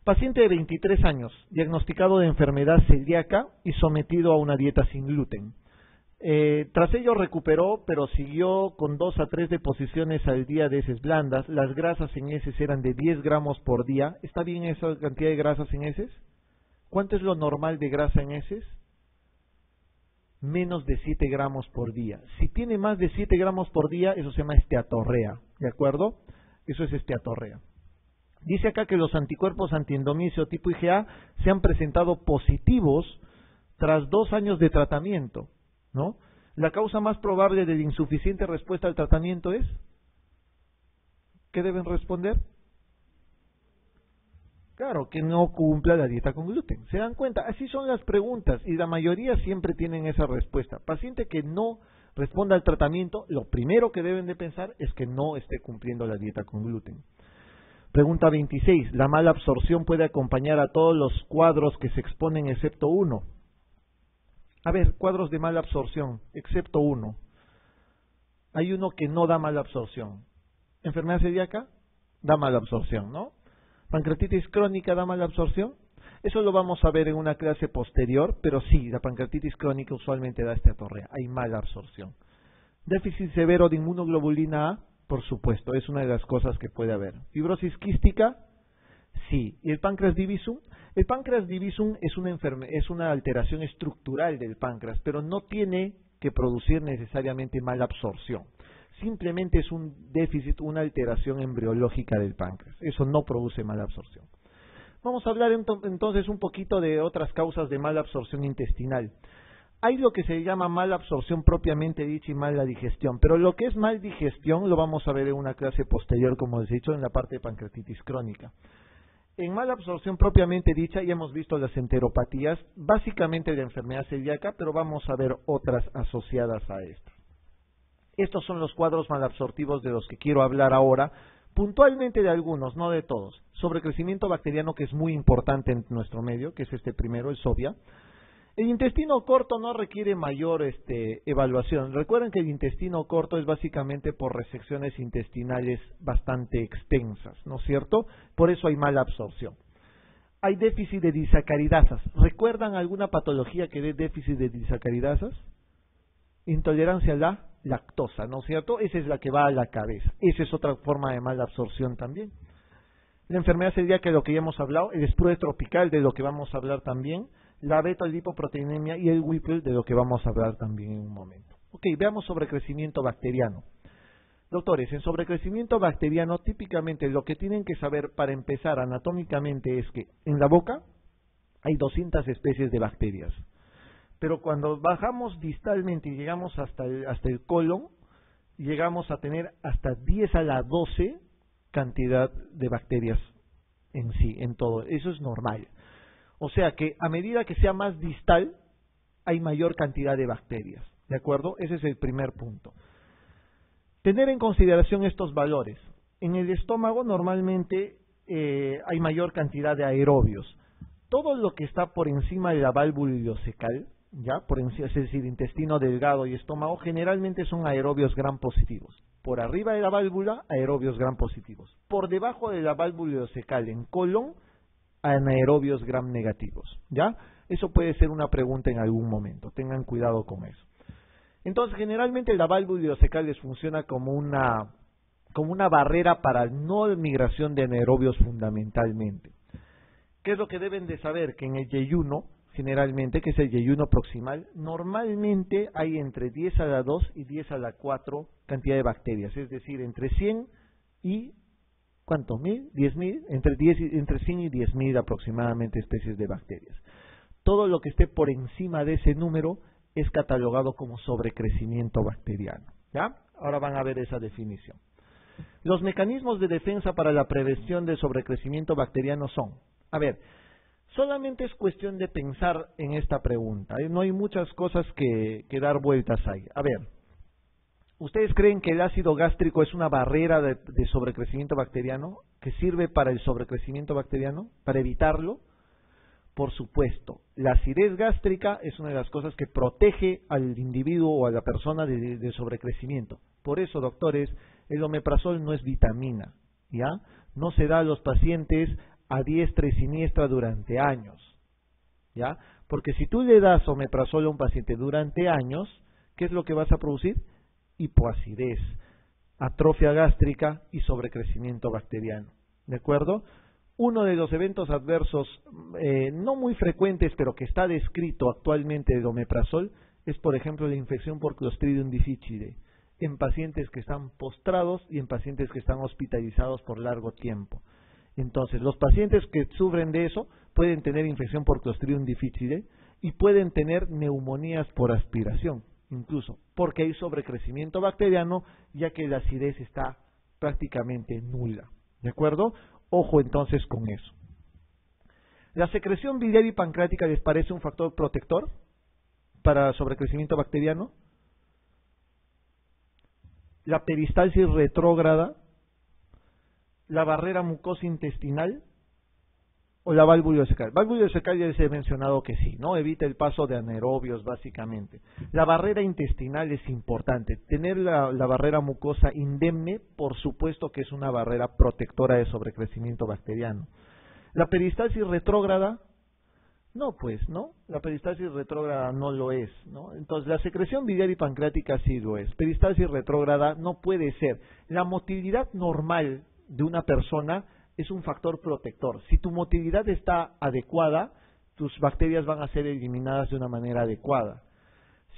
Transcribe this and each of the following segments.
Paciente de 23 años, diagnosticado de enfermedad celíaca y sometido a una dieta sin gluten. Tras ello recuperó, pero siguió con 2 a 3 deposiciones al día de heces blandas. Las grasas en heces eran de 10 gramos por día. ¿Está bien esa cantidad de grasas en heces? ¿Cuánto es lo normal de grasa en heces? Menos de 7 gramos por día. Si tiene más de 7 gramos por día, eso se llama esteatorrea, ¿de acuerdo? Eso es esteatorrea. Dice acá que los anticuerpos antiendomicio tipo IgA se han presentado positivos tras 2 años de tratamiento, ¿no? La causa más probable de la insuficiente respuesta al tratamiento es, ¿qué deben responder? Claro, que no cumpla la dieta con gluten. ¿Se dan cuenta? Así son las preguntas y la mayoría siempre tienen esa respuesta. Paciente que no responda al tratamiento, lo primero que deben de pensar es que no esté cumpliendo la dieta con gluten. Pregunta 26. ¿La mala absorción puede acompañar a todos los cuadros que se exponen excepto uno? A ver, cuadros de mala absorción, excepto uno. Hay uno que no da mala absorción. ¿Enfermedad celíaca? Da mala absorción, ¿no? ¿Pancreatitis crónica da mala absorción? Eso lo vamos a ver en una clase posterior, pero sí, la pancreatitis crónica usualmente da esteatorrea, hay mala absorción. ¿Déficit severo de inmunoglobulina A? Por supuesto, es una de las cosas que puede haber. ¿Fibrosis quística? Sí. ¿Y el páncreas divisum? El páncreas divisum es una alteración estructural del páncreas, pero no tiene que producir necesariamente mala absorción. Simplemente es un déficit, una alteración embriológica del páncreas. Eso no produce mala absorción. Vamos a hablar entonces un poquito de otras causas de mala absorción intestinal. Hay lo que se llama mala absorción propiamente dicha y mala digestión, pero lo que es mal digestión lo vamos a ver en una clase posterior, como les he dicho, en la parte de pancreatitis crónica. En mala absorción propiamente dicha ya hemos visto las enteropatías, básicamente de enfermedad celíaca, pero vamos a ver otras asociadas a esto. Estos son los cuadros malabsortivos de los que quiero hablar ahora, puntualmente de algunos, no de todos. Sobrecrecimiento bacteriano, que es muy importante en nuestro medio, que es este primero, el SOBIA. El intestino corto no requiere mayor evaluación. Recuerden que el intestino corto es básicamente por resecciones intestinales bastante extensas, ¿no es cierto? Por eso hay mala absorción. Hay déficit de disacaridasas. ¿Recuerdan alguna patología que dé déficit de disacaridasas? Intolerancia a la lactosa, ¿no es cierto? Esa es la que va a la cabeza. Esa es otra forma de mala absorción también. La enfermedad celíaca, de lo que ya hemos hablado, el sprue tropical, de lo que vamos a hablar también, la beta-lipoproteinemia y el Whipple, de lo que vamos a hablar también en un momento. Ok, veamos sobrecrecimiento bacteriano. Doctores, en sobrecrecimiento bacteriano, típicamente lo que tienen que saber para empezar anatómicamente es que en la boca hay 200 especies de bacterias. Pero cuando bajamos distalmente y llegamos hasta el colon, llegamos a tener hasta 10 a la 12 cantidad de bacterias en sí, en todo. Eso es normal. O sea que a medida que sea más distal, hay mayor cantidad de bacterias. ¿De acuerdo? Ese es el primer punto. Tener en consideración estos valores. En el estómago normalmente hay mayor cantidad de aerobios. Todo lo que está por encima de la válvula ileocecal, ya, es decir, intestino delgado y estómago, generalmente son aerobios gram positivos. Por arriba de la válvula, aerobios gram positivos. Por debajo de la válvula ileocecal, en colon, anaerobios gram negativos, ¿ya? Eso puede ser una pregunta en algún momento, tengan cuidado con eso. Entonces, generalmente la válvula ileocecal les funciona como una barrera para no migración de anaerobios fundamentalmente. ¿Qué es lo que deben de saber? Que en el yeyuno, generalmente, que es el yeyuno proximal, normalmente hay entre 10 a la 2 y 10 a la 4 cantidad de bacterias, es decir, entre 100 y ¿cuánto? ¿1000? ¿10.000? Entre 100 y 10.000 aproximadamente especies de bacterias. Todo lo que esté por encima de ese número es catalogado como sobrecrecimiento bacteriano. ¿Ya? Ahora van a ver esa definición. Los mecanismos de defensa para la prevención del sobrecrecimiento bacteriano son, a ver, solamente es cuestión de pensar en esta pregunta. No hay muchas cosas que dar vueltas ahí. A ver, ¿ustedes creen que el ácido gástrico es una barrera de sobrecrecimiento bacteriano que sirve para el sobrecrecimiento bacteriano, para evitarlo? Por supuesto, la acidez gástrica es una de las cosas que protege al individuo o a la persona de sobrecrecimiento. Por eso, doctores, el omeprazol no es vitamina, ¿ya? No se da a los pacientes a diestra y siniestra durante años, ¿ya? Porque si tú le das omeprazol a un paciente durante años, ¿qué es lo que vas a producir? Hipoacidez, atrofia gástrica y sobrecrecimiento bacteriano, ¿de acuerdo? Uno de los eventos adversos no muy frecuentes, pero que está descrito actualmente del omeprazol, es por ejemplo la infección por Clostridium difficile en pacientes que están postrados y en pacientes que están hospitalizados por largo tiempo. Entonces, los pacientes que sufren de eso pueden tener infección por Clostridium difficile y pueden tener neumonías por aspiración, incluso, porque hay sobrecrecimiento bacteriano, ya que la acidez está prácticamente nula, ¿de acuerdo? Ojo entonces con eso. ¿La secreción biliar y pancreática les parece un factor protector para sobrecrecimiento bacteriano? ¿La peristalsis retrógrada, la barrera mucosa intestinal o la válvula ileocecal? Válvula ileocecal ya les he mencionado que sí, ¿no? Evita el paso de anaerobios básicamente. La barrera intestinal es importante. Tener la barrera mucosa indemne, por supuesto que es una barrera protectora de sobrecrecimiento bacteriano. ¿La peristalsis retrógrada? No, pues, ¿no? La peristalsis retrógrada no lo es, ¿no? Entonces, la secreción biliar y pancreática sí lo es. Peristalsis retrógrada no puede ser. La motilidad normal de una persona es un factor protector. Si tu motilidad está adecuada, tus bacterias van a ser eliminadas de una manera adecuada.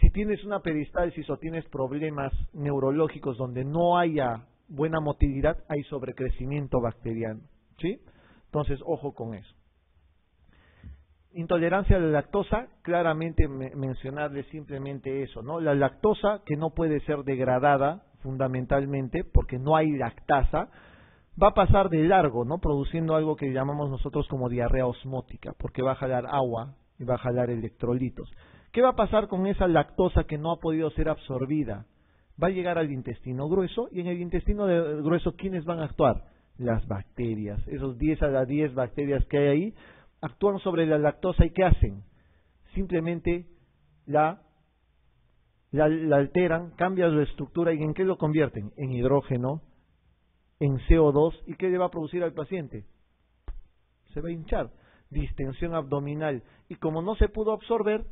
Si tienes una peristalsis o tienes problemas neurológicos donde no haya buena motilidad, hay sobrecrecimiento bacteriano, ¿sí? Entonces, ojo con eso. Intolerancia a la lactosa, claramente mencionarles simplemente eso, ¿no? La lactosa, que no puede ser degradada fundamentalmente porque no hay lactasa, va a pasar de largo, ¿no? Produciendo algo que llamamos nosotros como diarrea osmótica, porque va a jalar agua y va a jalar electrolitos. ¿Qué va a pasar con esa lactosa que no ha podido ser absorbida? Va a llegar al intestino grueso, y en el intestino grueso, ¿quiénes van a actuar? Las bacterias. Esos 10 a las 10 bacterias que hay ahí actúan sobre la lactosa, y ¿qué hacen? Simplemente la alteran, cambian su estructura, ¿y en qué lo convierten? En hidrógeno, en CO2, ¿y qué le va a producir al paciente? Se va a hinchar, distensión abdominal, y como no se pudo absorber,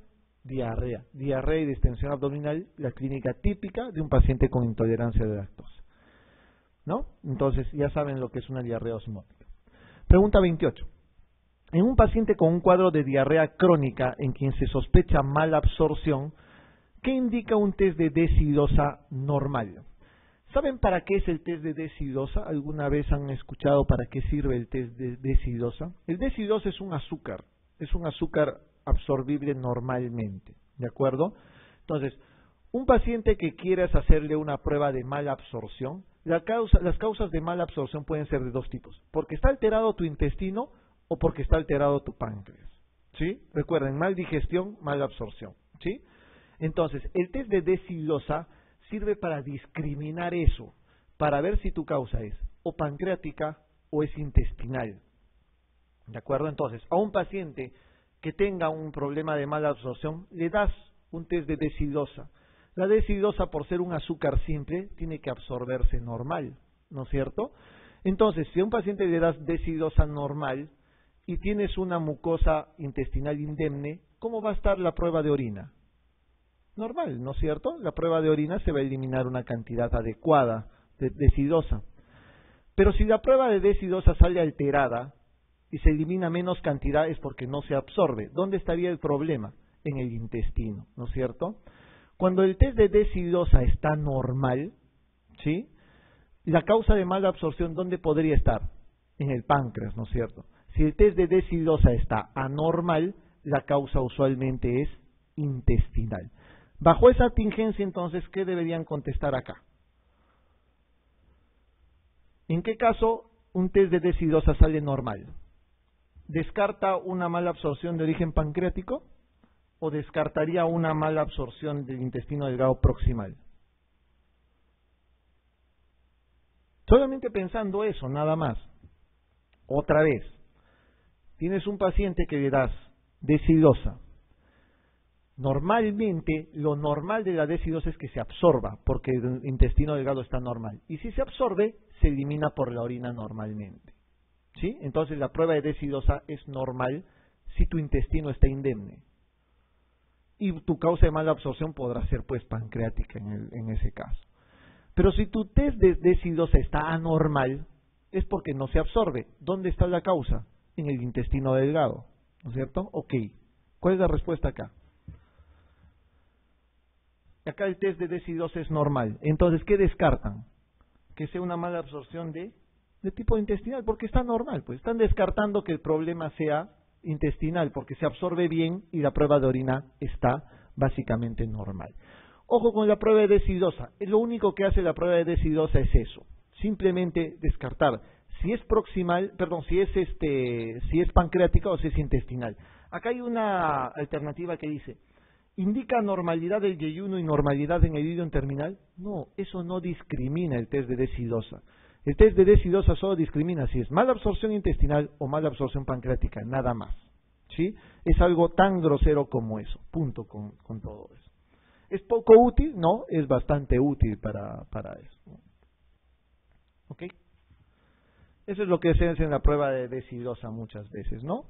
diarrea y distensión abdominal, la clínica típica de un paciente con intolerancia de lactosa, ¿no? Entonces ya saben lo que es una diarrea osmótica. Pregunta 28. En un paciente con un cuadro de diarrea crónica en quien se sospecha mala absorción, ¿qué indica un test de decidosa normal? ¿Saben para qué es el test de decidosa? ¿Alguna vez han escuchado para qué sirve el test de decidosa? El decidosa es un azúcar absorbible normalmente, ¿de acuerdo? Entonces, un paciente que quieras hacerle una prueba de mala absorción, las causas de mala absorción pueden ser de dos tipos: porque está alterado tu intestino o porque está alterado tu páncreas, ¿sí? Recuerden, mal digestión, mala absorción, ¿sí? Entonces, el test de decidosa sirve para discriminar eso, para ver si tu causa es o pancreática o es intestinal, ¿de acuerdo? Entonces, a un paciente que tenga un problema de mala absorción, le das un test de decidosa. La decidosa, por ser un azúcar simple, tiene que absorberse normal, ¿no es cierto? Entonces, si a un paciente le das decidosa normal y tienes una mucosa intestinal indemne, ¿cómo va a estar la prueba de orina? Normal, ¿no es cierto? La prueba de orina se va a eliminar una cantidad adecuada de decidosa. Pero si la prueba de decidosa sale alterada y se elimina menos cantidad, es porque no se absorbe. ¿Dónde estaría el problema? En el intestino, ¿no es cierto? Cuando el test de decidosa está normal, ¿sí? La causa de mala absorción, ¿dónde podría estar? En el páncreas, ¿no es cierto? Si el test de decidosa está anormal, la causa usualmente es intestinal. Bajo esa tingencia, entonces, ¿qué deberían contestar acá? ¿En qué caso un test de decidosa sale normal? ¿Descarta una mala absorción de origen pancreático o descartaría una mala absorción del intestino delgado proximal? Solamente pensando eso, nada más. Otra vez, tienes un paciente que le das decidosa. Normalmente, lo normal de la decidosa es que se absorba, porque el intestino delgado está normal. Y si se absorbe, se elimina por la orina normalmente, ¿Sí? Entonces la prueba de decidosa es normal si tu intestino está indemne. Y tu causa de mala absorción podrá ser pues pancreática en ese caso. Pero si tu test de decidosa está anormal, es porque no se absorbe. ¿Dónde está la causa? En el intestino delgado, ¿no es cierto? Ok. ¿Cuál es la respuesta acá? Acá el test de decidosa es normal. Entonces, ¿qué descartan? Que sea una mala absorción de tipo intestinal, porque está normal. Pues están descartando que el problema sea intestinal, porque se absorbe bien y la prueba de orina está básicamente normal. Ojo con la prueba de decidosa. Lo único que hace la prueba de decidosa es eso. Simplemente descartar si es proximal, perdón, si es pancreática o si es intestinal. Acá hay una alternativa que dice, ¿indica normalidad del yeyuno y normalidad en el ilion terminal? No, eso no discrimina el test de decidosa. El test de decidosa solo discrimina si es mala absorción intestinal o mala absorción pancreática, nada más. ¿Sí? Es algo tan grosero como eso. Punto con todo eso. ¿Es poco útil? No, es bastante útil para eso. ¿Ok? Eso es lo que se hace en la prueba de decidosa muchas veces, ¿no?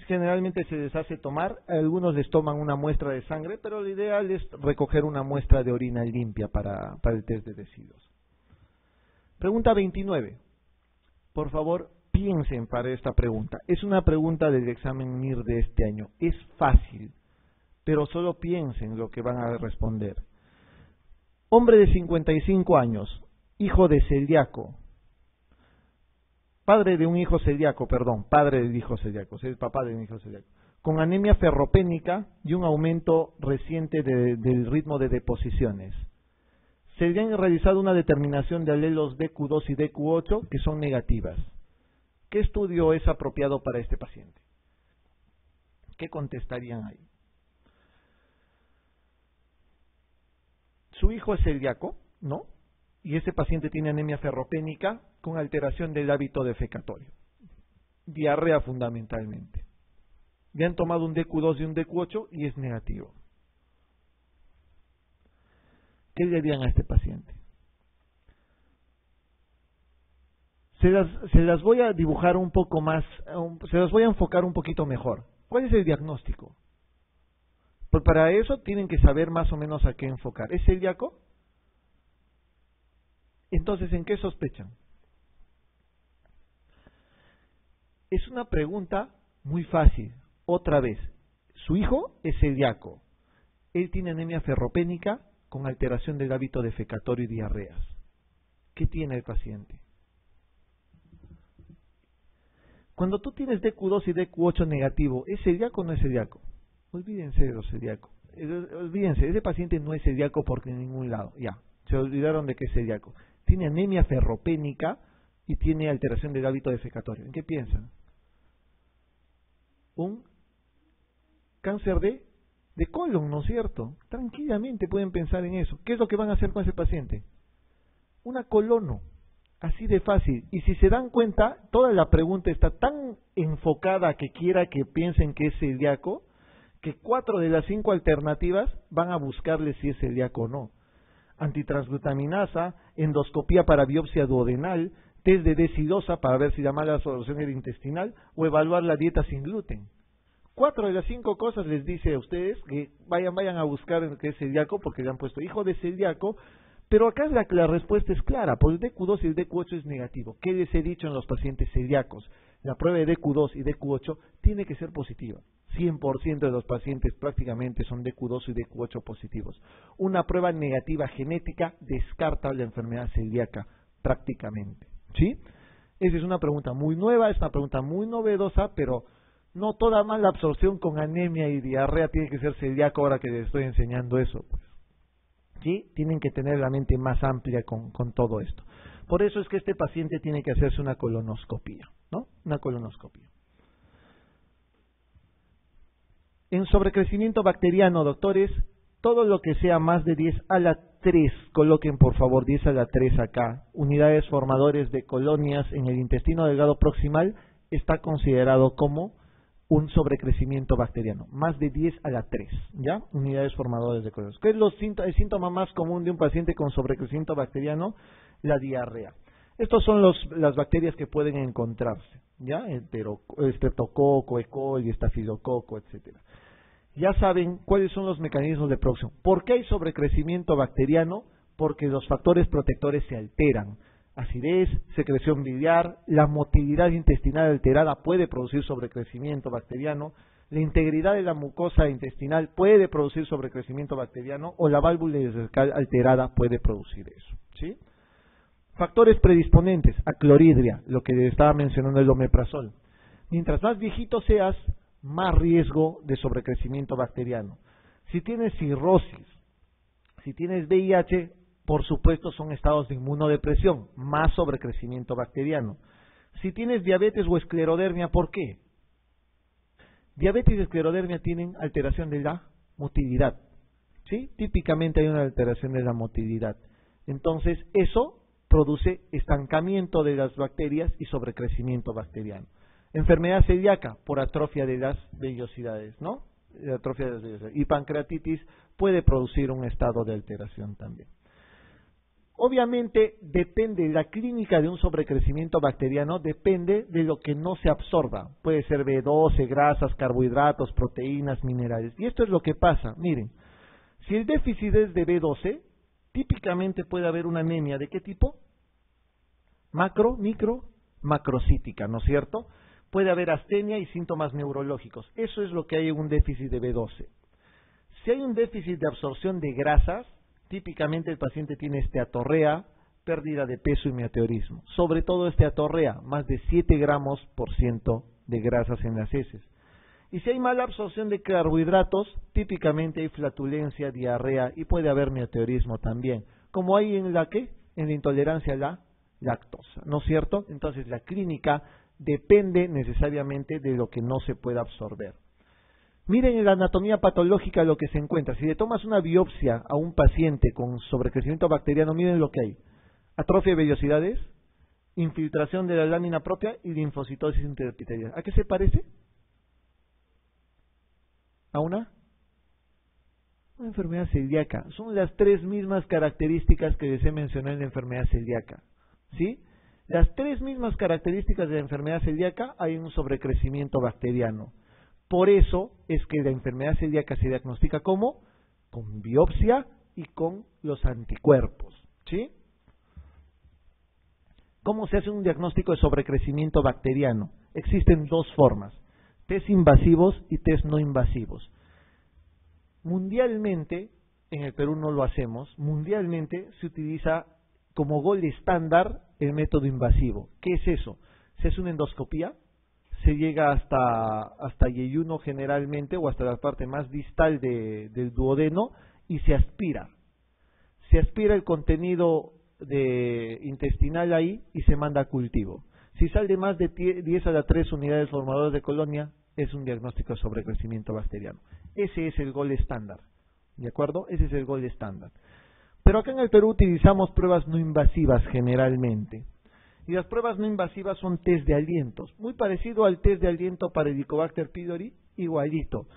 Generalmente se les hace tomar, algunos les toman una muestra de sangre, pero lo ideal es recoger una muestra de orina limpia para el test de decidosa. Pregunta 29. Por favor, piensen para esta pregunta. Es una pregunta del examen MIR de este año. Es fácil, pero solo piensen lo que van a responder. Hombre de 55 años, hijo de celíaco. Padre del hijo celíaco, es el papá de un hijo celíaco. Con anemia ferropénica y un aumento reciente del ritmo de deposiciones. Se le han realizado una determinación de alelos DQ2 y DQ8 que son negativas. ¿Qué estudio es apropiado para este paciente? ¿Qué contestarían ahí? Su hijo es celíaco, ¿no? Y ese paciente tiene anemia ferropénica con alteración del hábito defecatorio. Diarrea fundamentalmente. Le han tomado un DQ2 y un DQ8 y es negativo. ¿Qué le harían a este paciente? Se las voy a dibujar un poco más, se las voy a enfocar un poquito mejor. ¿Cuál es el diagnóstico? Pues para eso tienen que saber más o menos a qué enfocar. ¿Es celíaco? Entonces, ¿en qué sospechan? Es una pregunta muy fácil. Otra vez, su hijo es celíaco. Él tiene anemia ferropénica con alteración del hábito defecatorio y diarreas. ¿Qué tiene el paciente? Cuando tú tienes DQ2 y DQ8 negativo, ¿es celíaco o no es celíaco? Olvídense de los celíacos. Olvídense, ese paciente no es celíaco porque en ningún lado. Ya, se olvidaron de que es celíaco. Tiene anemia ferropénica y tiene alteración del hábito defecatorio. ¿En qué piensan? Un cáncer de colon, ¿no es cierto? Tranquilamente pueden pensar en eso. ¿Qué es lo que van a hacer con ese paciente? Una colono. Así de fácil. Y si se dan cuenta, toda la pregunta está tan enfocada que quiera que piensen que es celíaco, que 4 de las 5 alternativas van a buscarle si es celíaco o no. Antitransglutaminasa, endoscopía para biopsia duodenal, test de decidosa para ver si la mala absorción era intestinal o evaluar la dieta sin gluten. 4 de las 5 cosas les dice a ustedes que vayan a buscar el que es celíaco porque le han puesto hijo de celíaco, pero acá la respuesta es clara, por el DQ2 y el DQ8 es negativo. ¿Qué les he dicho en los pacientes celíacos? La prueba de DQ2 y DQ8 tiene que ser positiva. 100% de los pacientes prácticamente son DQ2 y DQ8 positivos. Una prueba negativa genética descarta la enfermedad celíaca prácticamente. ¿Sí? Esa es una pregunta muy nueva, es una pregunta muy novedosa, pero no toda mala absorción con anemia y diarrea tiene que ser celíaco ahora que les estoy enseñando eso. Pues. ¿Sí? Tienen que tener la mente más amplia con todo esto. Por eso es que este paciente tiene que hacerse una colonoscopía, ¿no? Una colonoscopía. En sobrecrecimiento bacteriano, doctores, todo lo que sea más de 10 a la 3, coloquen por favor 10 a la 3 acá, unidades formadores de colonias en el intestino delgado proximal, está considerado como un sobrecrecimiento bacteriano, más de 10 a la 3, ¿ya? Unidades formadores de colonias. ¿Qué es el síntoma más común de un paciente con sobrecrecimiento bacteriano? La diarrea. Estos son las bacterias que pueden encontrarse, ¿ya? Streptococo, E. coli, estafilococo, etcétera. Ya saben cuáles son los mecanismos de producción. ¿Por qué hay sobrecrecimiento bacteriano? Porque los factores protectores se alteran. Acidez, secreción biliar, la motilidad intestinal alterada puede producir sobrecrecimiento bacteriano, la integridad de la mucosa intestinal puede producir sobrecrecimiento bacteriano o la válvula ileocecal alterada puede producir eso, ¿sí? Factores predisponentes, acloridria, lo que estaba mencionando el omeprazol. Mientras más viejito seas, más riesgo de sobrecrecimiento bacteriano. Si tienes cirrosis, si tienes VIH, por supuesto son estados de inmunodepresión, más sobrecrecimiento bacteriano. Si tienes diabetes o esclerodermia, ¿por qué? Diabetes y esclerodermia tienen alteración de la motilidad, ¿sí? Típicamente hay una alteración de la motilidad. Entonces, eso produce estancamiento de las bacterias y sobrecrecimiento bacteriano. Enfermedad celíaca por atrofia de las vellosidades, ¿no? Atrofia de las vellosidades. Y pancreatitis puede producir un estado de alteración también. Obviamente depende, la clínica de un sobrecrecimiento bacteriano depende de lo que no se absorba. Puede ser B12, grasas, carbohidratos, proteínas, minerales. Y esto es lo que pasa. Miren, si el déficit es de B12, típicamente puede haber una anemia. ¿De qué tipo? Macro, micro, macrocítica, ¿no es cierto? Puede haber astenia y síntomas neurológicos. Eso es lo que hay en un déficit de B12. Si hay un déficit de absorción de grasas, típicamente el paciente tiene esteatorrea, pérdida de peso y meteorismo. Sobre todo esteatorrea, más de 7 gramos por ciento de grasas en las heces. Y si hay mala absorción de carbohidratos, típicamente hay flatulencia, diarrea y puede haber meteorismo también. Como hay en la que, en la intolerancia a la lactosa, ¿no es cierto? Entonces la clínica depende necesariamente de lo que no se pueda absorber. Miren en la anatomía patológica lo que se encuentra. Si le tomas una biopsia a un paciente con sobrecrecimiento bacteriano, miren lo que hay. Atrofia de vellosidades, infiltración de la lámina propia y linfocitosis interepitelial. ¿A qué se parece? ¿A una enfermedad celíaca? Son las 3 mismas características que les he mencionado en la enfermedad celíaca, ¿sí? Las 3 mismas características de la enfermedad celíaca hay un sobrecrecimiento bacteriano. Por eso es que la enfermedad celíaca se diagnostica como con biopsia y con los anticuerpos, ¿sí? ¿Cómo se hace un diagnóstico de sobrecrecimiento bacteriano? Existen 2 formas, test invasivos y test no invasivos. Mundialmente, en el Perú no lo hacemos, mundialmente se utiliza como gol estándar el método invasivo. ¿Qué es eso? Se hace una endoscopía, se llega hasta yeyuno generalmente o hasta la parte más distal del duodeno y se aspira. Se aspira el contenido intestinal ahí y se manda a cultivo. Si sale más de 10 a la 3 unidades formadoras de colonia, es un diagnóstico de sobrecrecimiento bacteriano. Ese es el gol estándar, ¿de acuerdo? Ese es el gol estándar. Pero acá en el Perú utilizamos pruebas no invasivas generalmente. Y las pruebas no invasivas son test de alientos, muy parecido al test de aliento para Helicobacter pylori, igualito.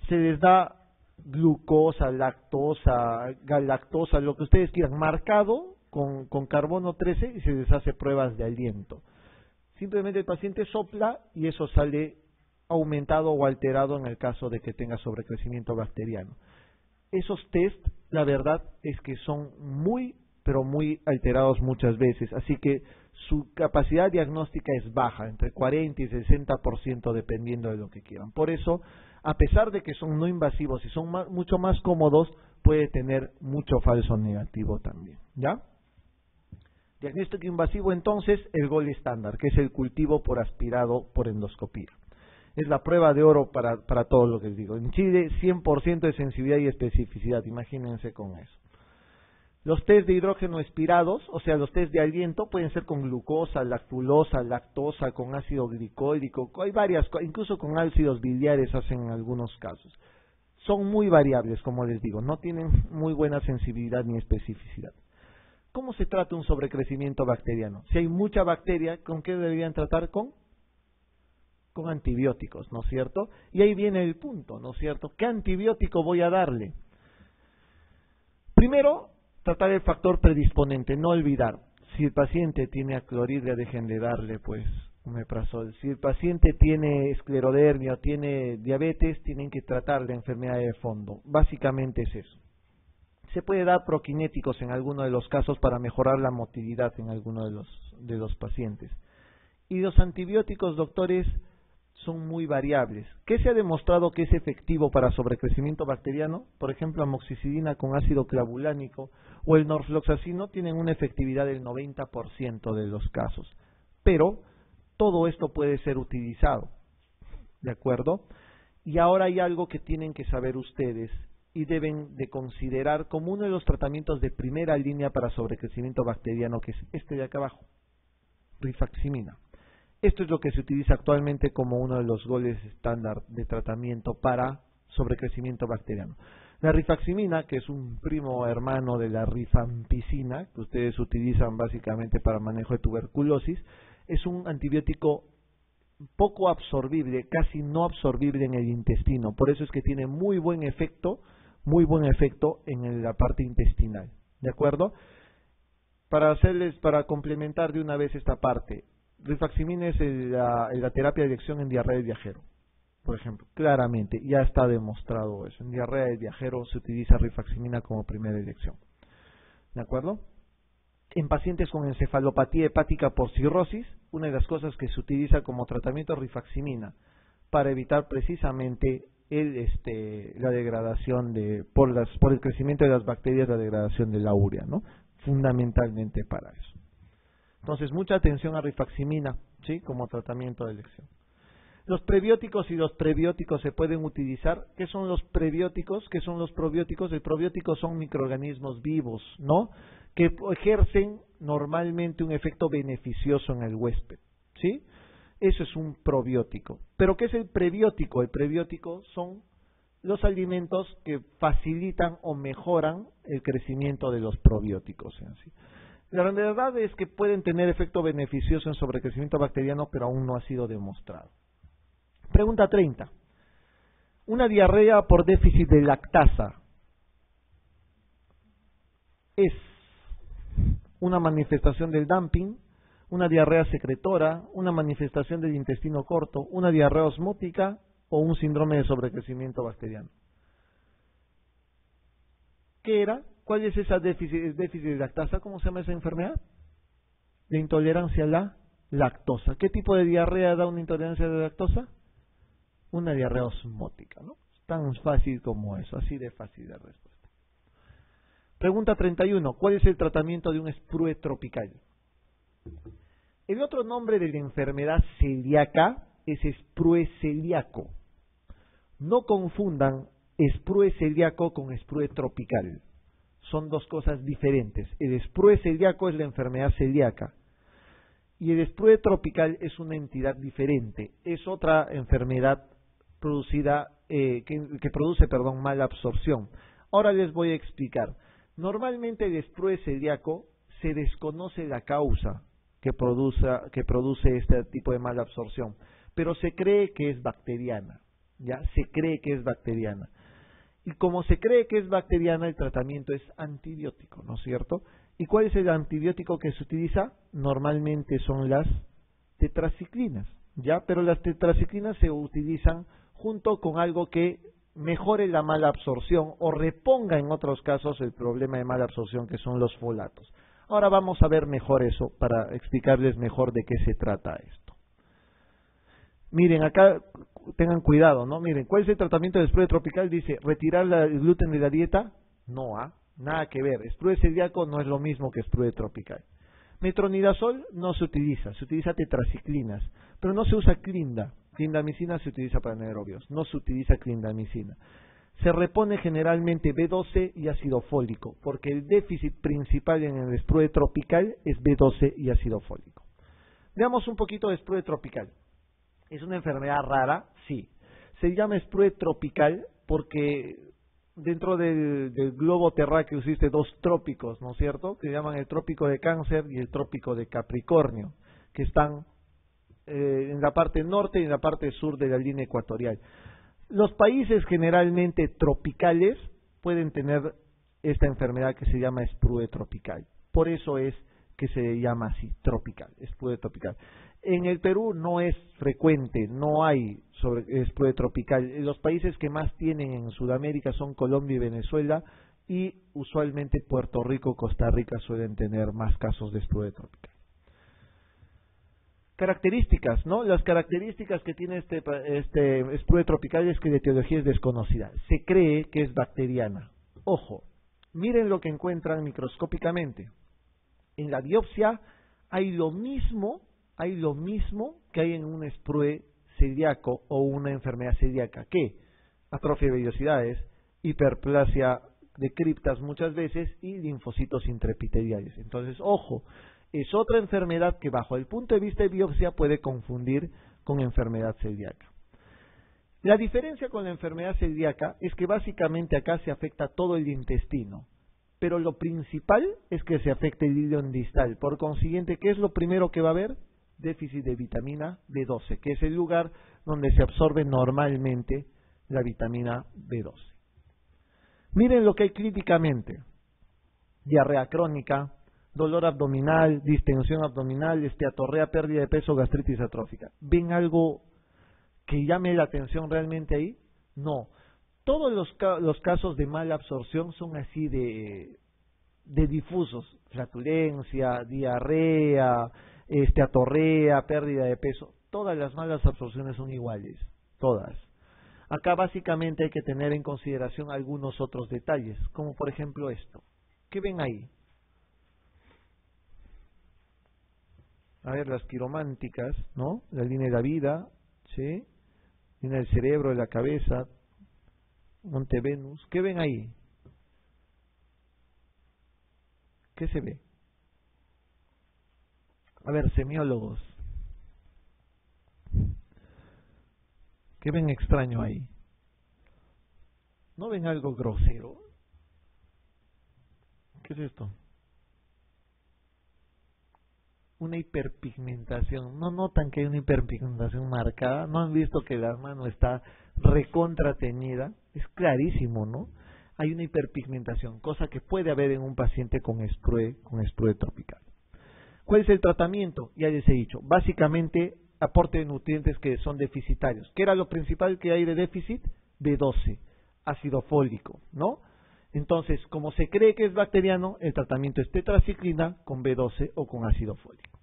Se les da glucosa, lactosa, galactosa, lo que ustedes quieran, marcado con carbono 13 y se les hace pruebas de aliento. Simplemente el paciente sopla y eso sale aumentado o alterado en el caso de que tenga sobrecrecimiento bacteriano. Esos test, la verdad es que son muy, pero muy alterados muchas veces, así que su capacidad diagnóstica es baja, entre 40 y 60% dependiendo de lo que quieran. Por eso, a pesar de que son no invasivos y son mucho más cómodos, puede tener mucho falso negativo también, ¿ya? Diagnóstico invasivo, entonces, el gol estándar, que es el cultivo por aspirado por endoscopía. Es la prueba de oro para todo lo que les digo. En Chile, 100% de sensibilidad y especificidad, imagínense con eso. Los test de hidrógeno expirados, o sea, los test de aliento, pueden ser con glucosa, lactulosa, lactosa, con ácido glicólico, hay varias, incluso con ácidos biliares hacen en algunos casos. Son muy variables, como les digo, no tienen muy buena sensibilidad ni especificidad. ¿Cómo se trata un sobrecrecimiento bacteriano? Si hay mucha bacteria, ¿con qué deberían tratar? Con antibióticos, ¿no es cierto? Y ahí viene el punto, ¿no es cierto? ¿Qué antibiótico voy a darle? Primero, tratar el factor predisponente, no olvidar. Si el paciente tiene acloridria, dejen de darle, pues, Omeprazol. Si el paciente tiene esclerodermia o tiene diabetes, tienen que tratar la enfermedad de fondo. Básicamente es eso. Se puede dar proquinéticos en algunos de los casos para mejorar la motilidad en algunos de los pacientes. Y los antibióticos, doctores, son muy variables. ¿Qué se ha demostrado que es efectivo para sobrecrecimiento bacteriano? Por ejemplo, amoxicilina con ácido clavulánico o el norfloxacino tienen una efectividad del 90% de los casos. Pero todo esto puede ser utilizado, ¿de acuerdo? Y ahora hay algo que tienen que saber ustedes y deben de considerar como uno de los tratamientos de primera línea para sobrecrecimiento bacteriano, que es este de acá abajo, rifaximina. Esto es lo que se utiliza actualmente como uno de los goles estándar de tratamiento para sobrecrecimiento bacteriano. La rifaximina, que es un primo hermano de la rifampicina, que ustedes utilizan básicamente para manejo de tuberculosis, es un antibiótico poco absorbible, casi no absorbible en el intestino. Por eso es que tiene muy buen efecto en la parte intestinal. ¿De acuerdo? Para complementar de una vez esta parte, rifaximina es la terapia de elección en diarrea del viajero, por ejemplo, claramente, ya está demostrado eso. En diarrea del viajero se utiliza rifaximina como primera elección. ¿De acuerdo? En pacientes con encefalopatía hepática por cirrosis, una de las cosas que se utiliza como tratamiento es rifaximina para evitar precisamente la degradación por el crecimiento de las bacterias, la degradación de la urea, ¿no? Fundamentalmente para eso. Entonces, mucha atención a rifaximina, ¿sí? Como tratamiento de elección. Los prebióticos y los prebióticos se pueden utilizar. ¿Qué son los prebióticos? ¿Qué son los probióticos? Los probióticos son microorganismos vivos, ¿no? Que ejercen normalmente un efecto beneficioso en el huésped, ¿sí? Eso es un probiótico. ¿Pero qué es el prebiótico? El prebiótico son los alimentos que facilitan o mejoran el crecimiento de los probióticos en sí. La verdad es que pueden tener efecto beneficioso en sobrecrecimiento bacteriano, pero aún no ha sido demostrado. Pregunta 30. Una diarrea por déficit de lactasa es una manifestación del dumping, una diarrea secretora, una manifestación del intestino corto, una diarrea osmótica o un síndrome de sobrecrecimiento bacteriano. ¿Qué era? ¿Cuál es esa déficit de lactasa? ¿Cómo se llama esa enfermedad? De intolerancia a la lactosa. ¿Qué tipo de diarrea da una intolerancia a la lactosa? Una diarrea osmótica, ¿no? Es tan fácil como eso, así de fácil la respuesta. Pregunta 31. ¿Cuál es el tratamiento de un sprue tropical? El otro nombre de la enfermedad celíaca es sprue celíaco. No confundan sprue celíaco con sprue tropical. Son dos cosas diferentes. El sprue celíaco es la enfermedad celíaca y el sprue tropical es una entidad diferente. Es otra enfermedad producida que produce mala absorción. Ahora les voy a explicar. Normalmente el sprue celíaco se desconoce la causa que produce este tipo de mala absorción, pero se cree que es bacteriana. Ya se cree que es bacteriana. Y como se cree que es bacteriana, el tratamiento es antibiótico, ¿no es cierto? ¿Y cuál es el antibiótico que se utiliza? Normalmente son las tetraciclinas, ¿ya? Pero las tetraciclinas se utilizan junto con algo que mejore la mala absorción o reponga en otros casos el problema de mala absorción, que son los folatos. Ahora vamos a ver mejor eso para explicarles mejor de qué se trata esto. Miren, acá tengan cuidado, ¿no? Miren, ¿cuál es el tratamiento de sprue tropical? Dice, ¿retirar el gluten de la dieta? No, nada que ver. Sprue celíaco no es lo mismo que sprue tropical. Metronidazol no se utiliza tetraciclinas, pero no se usa clinda. Clindamicina se utiliza para anaerobios, no se utiliza clindamicina. Se repone generalmente B12 y ácido fólico, porque el déficit principal en el sprue tropical es B12 y ácido fólico. Veamos un poquito de sprue tropical. ¿Es una enfermedad rara? Sí. Se llama sprue tropical porque dentro del globo terráqueo existe dos trópicos, ¿no es cierto? Que se llaman el trópico de Cáncer y el trópico de Capricornio, que están en la parte norte y en la parte sur de la línea ecuatorial. Los países generalmente tropicales pueden tener esta enfermedad que se llama sprue tropical. Por eso es que se llama así, tropical, sprue tropical. En el Perú no es frecuente, no hay sprue tropical. Los países que más tienen en Sudamérica son Colombia y Venezuela, y usualmente Puerto Rico, Costa Rica suelen tener más casos de sprue tropical. Características, ¿no? Las características que tiene este sprue tropical es que la etiología es desconocida. Se cree que es bacteriana. Ojo, miren lo que encuentran microscópicamente. En la biopsia hay lo mismo que hay en un sprue celíaco o una enfermedad celíaca. ¿Qué? Atrofia de vellosidades, hiperplasia de criptas muchas veces y linfocitos intraepiteliales. Entonces, ojo, es otra enfermedad que bajo el punto de vista de biopsia puede confundir con enfermedad celíaca. La diferencia con la enfermedad celíaca es que básicamente acá se afecta todo el intestino, pero lo principal es que se afecte el ilion distal. Por consiguiente, ¿qué es lo primero que va a haber? Déficit de vitamina B12, que es el lugar donde se absorbe normalmente la vitamina B12. Miren lo que hay clínicamente: diarrea crónica, dolor abdominal, distensión abdominal, esteatorrea, pérdida de peso, gastritis atrófica. ¿Ven algo que llame la atención realmente ahí? No. Todos los casos de mala absorción son así de difusos: flatulencia, diarrea, esteatorrea, pérdida de peso. Todas las malas absorciones son iguales, todas. Acá básicamente hay que tener en consideración algunos otros detalles, como por ejemplo esto. ¿Qué ven ahí? A ver, las quirománticas, ¿no? La línea de la vida, ¿sí? Línea del cerebro, de la cabeza, Monte Venus. ¿Qué ven ahí? ¿Qué se ve? A ver, semiólogos. ¿Qué ven extraño ahí? ¿No ven algo grosero? ¿Qué es esto? Una hiperpigmentación. ¿No notan que hay una hiperpigmentación marcada? ¿No han visto que la mano está recontrateñida? Es clarísimo, ¿no? Hay una hiperpigmentación, cosa que puede haber en un paciente con sprue tropical. ¿Cuál es el tratamiento? Ya les he dicho, básicamente aporte de nutrientes que son deficitarios. ¿Qué era lo principal que hay de déficit? B12, ácido fólico, ¿no? Entonces, como se cree que es bacteriano, el tratamiento es tetraciclina con B12 o con ácido fólico.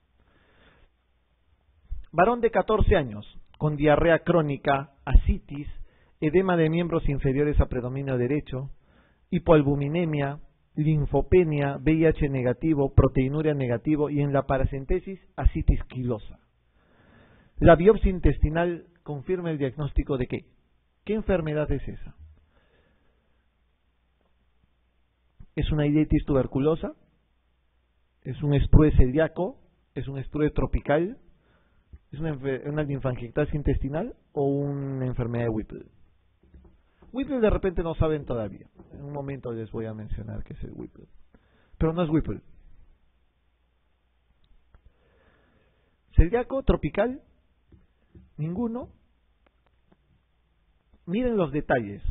Varón de 14 años, con diarrea crónica, ascitis, edema de miembros inferiores a predominio derecho, hipoalbuminemia, linfopenia, VIH negativo, proteinuria negativo y en la paracentesis, ascitis quilosa. La biopsia intestinal confirma el diagnóstico de ¿qué? ¿Qué enfermedad es esa? ¿Es una iditis tuberculosa? ¿Es un sprue celíaco? ¿Es un sprue tropical? ¿Es una linfangiectasia intestinal o una enfermedad de Whipple? Whipple de repente no saben todavía. En un momento les voy a mencionar qué es el Whipple. Pero no es Whipple. ¿Celíaco? ¿Tropical? ¿Ninguno? Miren los detalles.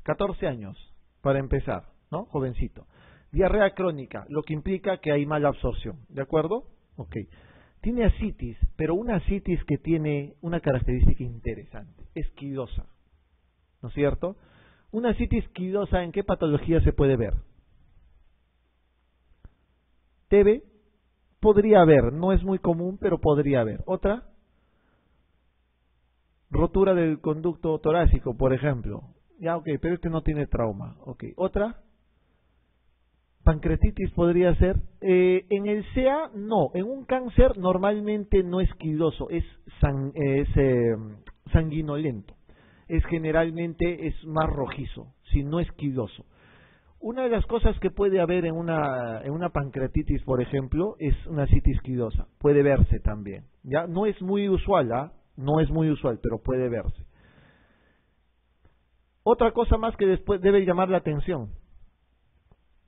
14 años, para empezar, ¿no? Jovencito. Diarrea crónica, lo que implica que hay mala absorción, ¿de acuerdo? Ok. Tiene ascitis, pero una ascitis que tiene una característica interesante, es quilosa, ¿no es cierto? Una ascitis quilosa, ¿en qué patología se puede ver? TB, podría haber, no es muy común, pero podría haber. ¿Otra? Rotura del conducto torácico, por ejemplo. Ya, ok, pero este no tiene trauma. Ok, ¿otra? Pancreatitis podría ser. En el CA, no. En un cáncer normalmente no es quiloso, es sanguinolento. Generalmente es más rojizo, si no es quiloso. Una de las cosas que puede haber en una pancreatitis, por ejemplo, es una ascitis quilosa. Puede verse también. Ya, no es muy usual, ¿ah? No es muy usual, pero puede verse. Otra cosa más que después debe llamar la atención.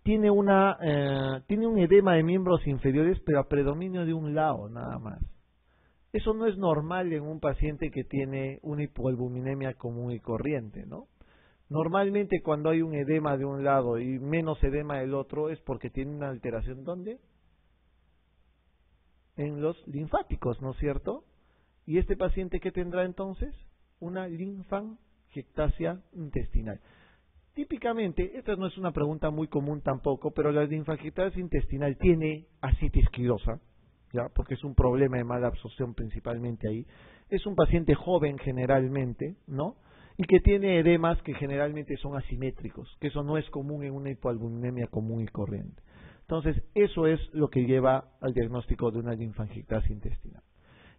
Tiene un edema de miembros inferiores, pero a predominio de un lado, nada más. Eso no es normal en un paciente que tiene una hipoalbuminemia común y corriente, ¿no? Normalmente cuando hay un edema de un lado y menos edema del otro es porque tiene una alteración, ¿dónde? en los linfáticos, ¿no es cierto? ¿Y este paciente qué tendrá entonces? Una linfangiectasia intestinal. Típicamente, esta no es una pregunta muy común tampoco, pero la linfangiectasia intestinal tiene ascitis quilosa, ¿ya? Porque es un problema de mala absorción principalmente ahí. Es un paciente joven generalmente, ¿no? Y que tiene edemas que generalmente son asimétricos, que eso no es común en una hipoalbuminemia común y corriente. Entonces, eso es lo que lleva al diagnóstico de una linfangiectasia intestinal.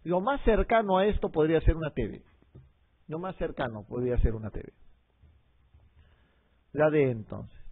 Lo más cercano a esto podría ser una TB. Lo más cercano podría ser una TB. La D entonces.